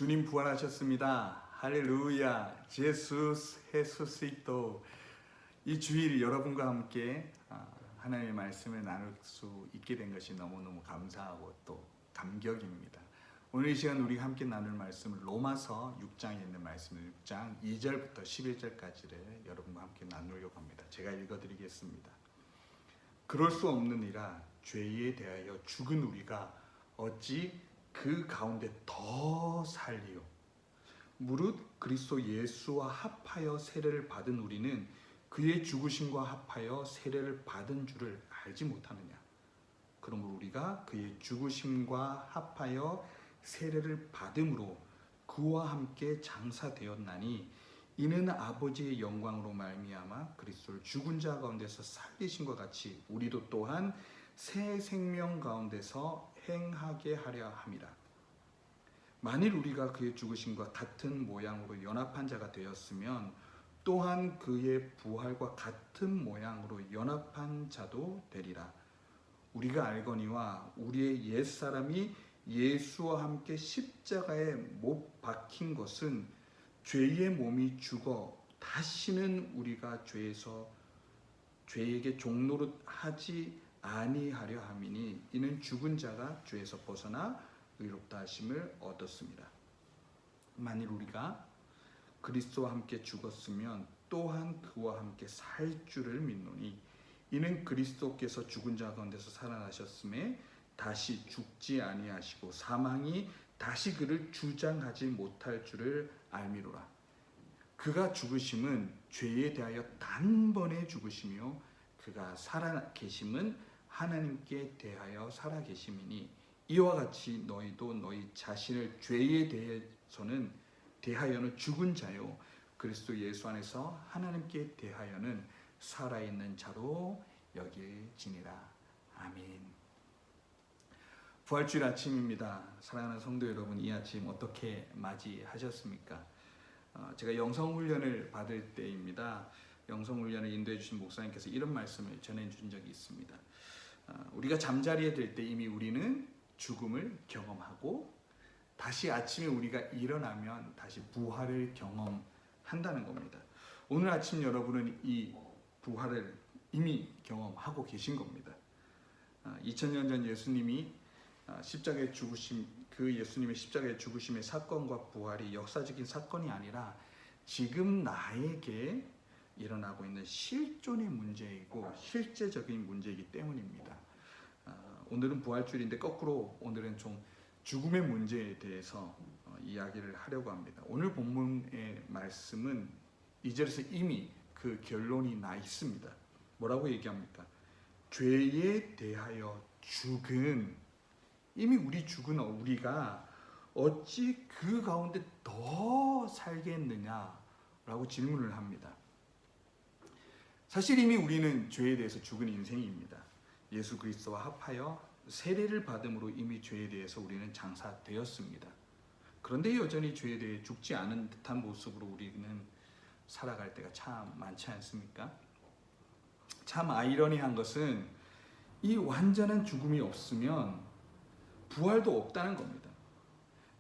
주님 부활하셨습니다. 할렐루야. 제수스 헤수시토. 이 주일 여러분과 함께 하나님의 말씀을 나눌 수 있게 된 것이 너무너무 감사하고 또 감격입니다. 오늘 이 시간 우리가 함께 나눌 말씀은 로마서 6장에 있는 말씀을 6장 2절부터 11절까지를 여러분과 함께 나누려고 합니다. 제가 읽어드리겠습니다. 그럴 수 없느니라 죄에 대하여 죽은 우리가 어찌 그 가운데 더 살리요. 무릇 그리스도 예수와 합하여 세례를 받은 우리는 그의 죽으심과 합하여 세례를 받은 줄을 알지 못하느냐. 그러므로 우리가 그의 죽으심과 합하여 세례를 받음으로 그와 함께 장사되었나니 이는 아버지의 영광으로 말미암아 그리스도를 죽은 자 가운데서 살리심과 같이 우리도 또한 새 생명 가운데서 행하게 하려 함이라. 만일 우리가 그의 죽으심과 같은 모양으로 연합한 자가 되었으면 또한 그의 부활과 같은 모양으로 연합한 자도 되리라. 우리가 알거니와 우리의 옛사람이 예수와 함께 십자가에 못 박힌 것은 죄의 몸이 죽어 다시는 우리가 죄에게 종노릇 하지 아니하려 함이니 이는 죽은 자가 죄에서 벗어나 의롭다 하심을 얻었습니다. 만일 우리가 그리스도와 함께 죽었으면 또한 그와 함께 살 줄을 믿노니 이는 그리스도께서 죽은 자 가운데서 살아나셨음에 다시 죽지 아니하시고 사망이 다시 그를 주장하지 못할 줄을 알미로라. 그가 죽으심은 죄에 대하여 단번에 죽으시며 그가 살아계심은 하나님께 대하여 살아계심이니 이와 같이 너희도 너희 자신을 죄에 대하여는 죽은 자요 그리스도 예수 안에서 하나님께 대하여는 살아있는 자로 여길지니라. 아멘. 부활주일 아침입니다. 사랑하는 성도 여러분, 이 아침 어떻게 맞이하셨습니까? 제가 영성훈련을 받을 때입니다. 영성훈련을 인도해 주신 목사님께서 이런 말씀을 전해주신 적이 있습니다. 우리가 잠자리에 들 때 이미 우리는 죽음을 경험하고 다시 아침에 우리가 일어나면 다시 부활을 경험한다는 겁니다. 오늘 아침 여러분은 이 부활을 이미 경험하고 계신 겁니다. 2000년 전 예수님이 십자가에 죽으심, 그 예수님의 십자가에 죽으심의 사건과 부활이 역사적인 사건이 아니라 지금 나에게 일어나고 있는 실존의 문제이고 실제적인 문제이기 때문입니다. 오늘은 부활주일인데 거꾸로 오늘은 좀 죽음의 문제에 대해서 이야기를 하려고 합니다. 오늘 본문의 말씀은 2절에서 이미 그 결론이 나 있습니다. 뭐라고 얘기합니까? 죄에 대하여 죽은, 이미 우리 죽은 우리가 어찌 그 가운데 더 살겠느냐라고 질문을 합니다. 사실 이미 우리는 죄에 대해서 죽은 인생입니다. 예수 그리스도와 합하여 세례를 받음으로 이미 죄에 대해서 우리는 장사되었습니다. 그런데 여전히 죄에 대해 죽지 않은 듯한 모습으로 우리는 살아갈 때가 참 많지 않습니까? 참 아이러니한 것은 이 완전한 죽음이 없으면 부활도 없다는 겁니다.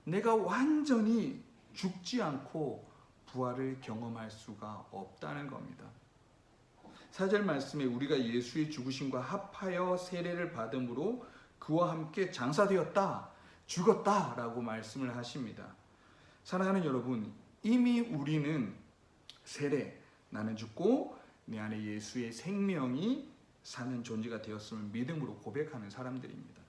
내가 완전히 죽지 않고 부활을 경험할 수가 없다는 겁니다. 4절 말씀에 우리가 예수의 죽으심과 합하여 세례를 받음으로 그와 함께 장사되었다, 죽었다라고 말씀을 하십니다. 사랑하는 여러분, 이미 우리는 세례, 나는 죽고 내 안에 예수의 생명이 사는 존재가 되었음을 믿음으로 고백하는 사람들입니다.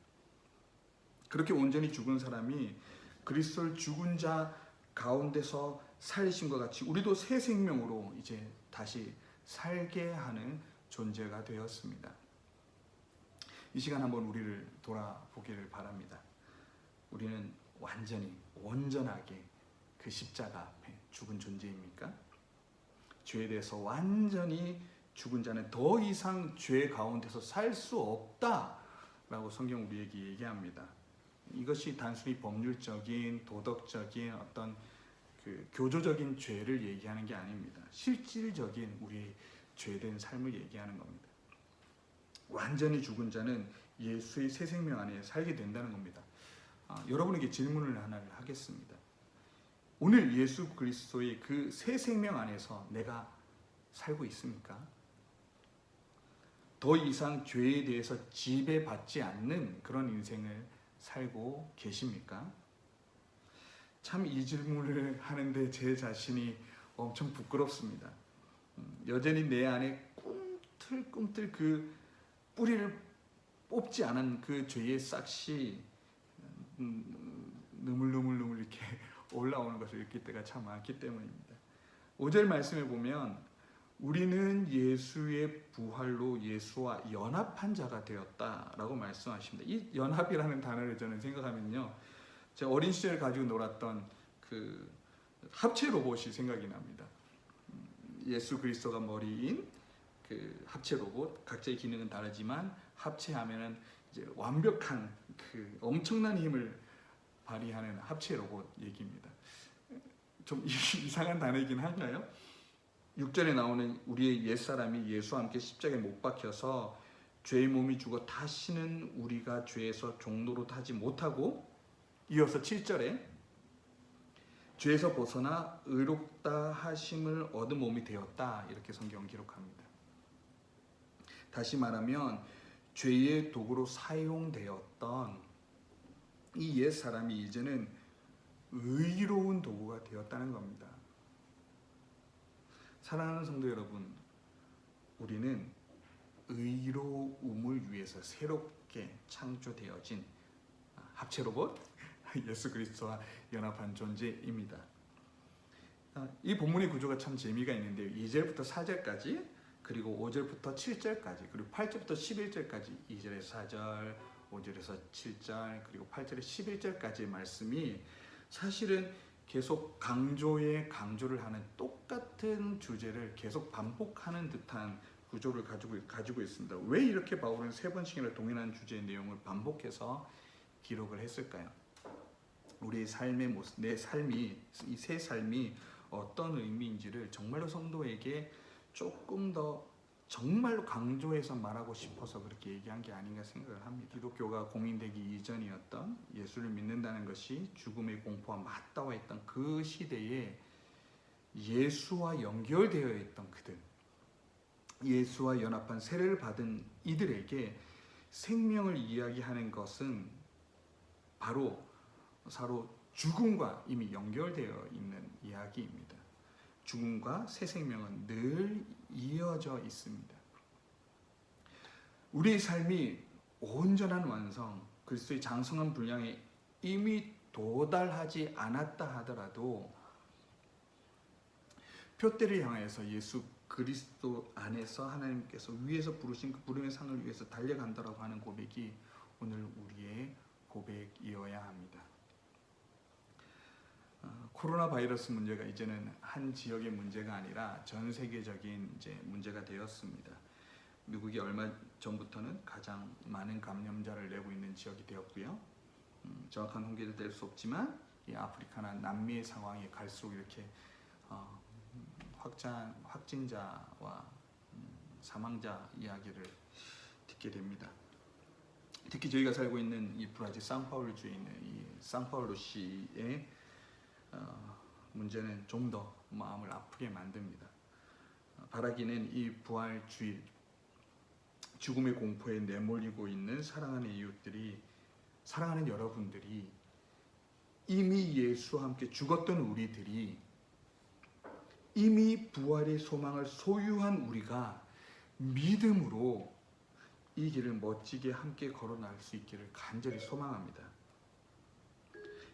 그렇게 온전히 죽은 사람이 그리스도를 죽은 자 가운데서 살리심과 같이 우리도 새 생명으로 이제 다시 살게 하는 존재가 되었습니다. 이 시간 한번 우리를 돌아보기를 바랍니다. 우리는 완전히 온전하게 그 십자가 앞에 죽은 존재입니까? 죄에 대해서 완전히 죽은 자는 더 이상 죄 가운데서 살 수 없다라고 성경 우리에게 얘기합니다. 이것이 단순히 법률적인 도덕적인 어떤 그 교조적인 죄를 얘기하는 게 아닙니다. 실질적인 우리의 죄된 삶을 얘기하는 겁니다. 완전히 죽은 자는 예수의 새 생명 안에 살게 된다는 겁니다. 여러분에게 질문을 하나를 하겠습니다. 오늘 예수 그리스도의 그 새 생명 안에서 내가 살고 있습니까? 더 이상 죄에 대해서 지배받지 않는 그런 인생을 살고 계십니까? 참 이 질문을 하는데 제 자신이 엄청 부끄럽습니다. 여전히 내 안에 꿈틀꿈틀 그 뿌리를 뽑지 않은 그 죄의 싹이 느물느물 이렇게 올라오는 것을 느낄 때가 참 많기 때문입니다. 5절 말씀에 보면 우리는 예수의 부활로 예수와 연합한 자가 되었다라고 말씀하십니다. 이 연합이라는 단어를 저는 생각하면요, 제가 어린 시절 가지고 놀았던 그 합체 로봇이 생각이 납니다. 예수 그리스도가 머리인 그 합체 로봇, 각자의 기능은 다르지만 합체하면은 이제 완벽한 그 엄청난 힘을 발휘하는 합체 로봇 얘기입니다. 좀 이상한 단어이긴 한가요? 6절에 나오는 우리의 옛사람이 예수와 함께 십자가에 못 박혀서 죄의 몸이 죽어 다시는 우리가 죄에서 종노로 하지 못하고, 이어서 7절에 죄에서 벗어나 의롭다 하심을 얻은 몸이 되었다, 이렇게 성경은 기록합니다. 다시 말하면 죄의 도구로 사용되었던 이 옛사람이 이제는 의로운 도구가 되었다는 겁니다. 사랑하는 성도 여러분, 우리는 의로움을 위해서 새롭게 창조되어진 합체 로봇 예수 그리스도와 연합한 존재입니다. 이 본문의 구조가 참 재미가 있는데요. 2절부터 4절까지, 그리고 5절부터 7절까지, 그리고 8절부터 11절까지, 2절에서 4절, 5절에서 7절, 그리고 8절에 11절까지의 말씀이 사실은 계속 강조를 하는 똑같은 주제를 계속 반복하는 듯한 구조를 가지고 있습니다. 왜 이렇게 바울은 세 번씩이나 동일한 주제의 내용을 반복해서 기록을 했을까요? 우리의 삶의 모습, 내 삶이, 이 새 삶이 어떤 의미인지를 정말로 성도에게 조금 더 정말로 강조해서 말하고 싶어서 그렇게 얘기한 게 아닌가 생각을 합니다. 기독교가 공인되기 이전이었던, 예수를 믿는다는 것이 죽음의 공포와 맞닿아 있던 그 시대에 예수와 연결되어 있던 그들, 예수와 연합한 세례를 받은 이들에게 생명을 이야기하는 것은 바로 죽음과 이미 연결되어 있는 이야기입니다. 죽음과 새 생명은 늘 이어져 있습니다. 우리의 삶이 온전한 완성, 그리스도의 장성한 분량에 이미 도달하지 않았다 하더라도 표대를 향해서 예수 그리스도 안에서 하나님께서 위에서 부르신 그 부름의 상을 위해서 달려간다라고 하는 고백이 오늘 우리의 고백이어야 합니다. 코로나 바이러스 문제가 이제는 한 지역의 문제가 아니라 전 세계적인 이제 문제가 되었습니다. 미국이 얼마 전부터는 가장 많은 감염자를 내고 있는 지역이 되었고요. 정확한 통계를 낼 수 없지만 이 아프리카나 남미의 상황이 갈수록 이렇게 확진자와 사망자 이야기를 듣게 됩니다. 특히 저희가 살고 있는 이 브라질 상파울루 주에 있는 이 상파울루시의 문제는 좀 더 마음을 아프게 만듭니다. 바라기는 이 부활 주일, 죽음의 공포에 내몰리고 있는 사랑하는 이웃들이, 사랑하는 여러분들이, 이미 예수와 함께 죽었던 우리들이, 이미 부활의 소망을 소유한 우리가 믿음으로 이 길을 멋지게 함께 걸어나갈 수 있기를 간절히 소망합니다.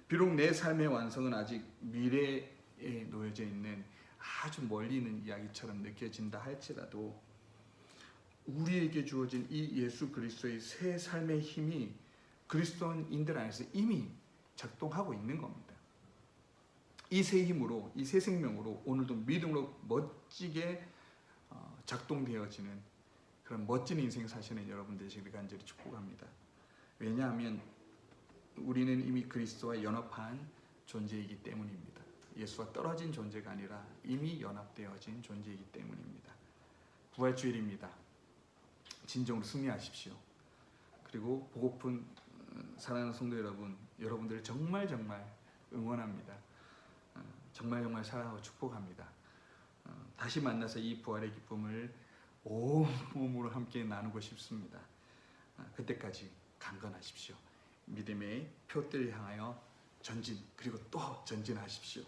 비록 내 삶의 완성은 아직 미래에 놓여져 있는 아주 멀리 있는 이야기처럼 느껴진다 할지라도 우리에게 주어진 이 예수 그리스도의 새 삶의 힘이 그리스도인들 안에서 이미 작동하고 있는 겁니다. 이 새 힘으로, 이 새 생명으로 오늘도 믿음으로 멋지게 작동되어지는 그런 멋진 인생 사시는 여러분 되시길 간절히 축복합니다. 왜냐하면 우리는 이미 그리스도와 연합한 존재이기 때문입니다. 예수와 떨어진 존재가 아니라 이미 연합되어진 존재이기 때문입니다. 부활주일입니다. 진정으로 승리하십시오. 그리고 보고픈 사랑하는 성도 여러분, 여러분들을 정말 응원합니다. 정말 사랑하고 축복합니다. 다시 만나서 이 부활의 기쁨을 온 몸으로 함께 나누고 싶습니다. 그때까지 강건하십시오. 믿음의 표대를 향하여 전진, 그리고 또 전진하십시오.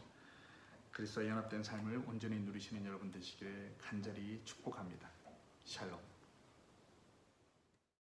그리스도와 연합된 삶을 온전히 누리시는 여러분 되시기를 간절히 축복합니다. 샬롬.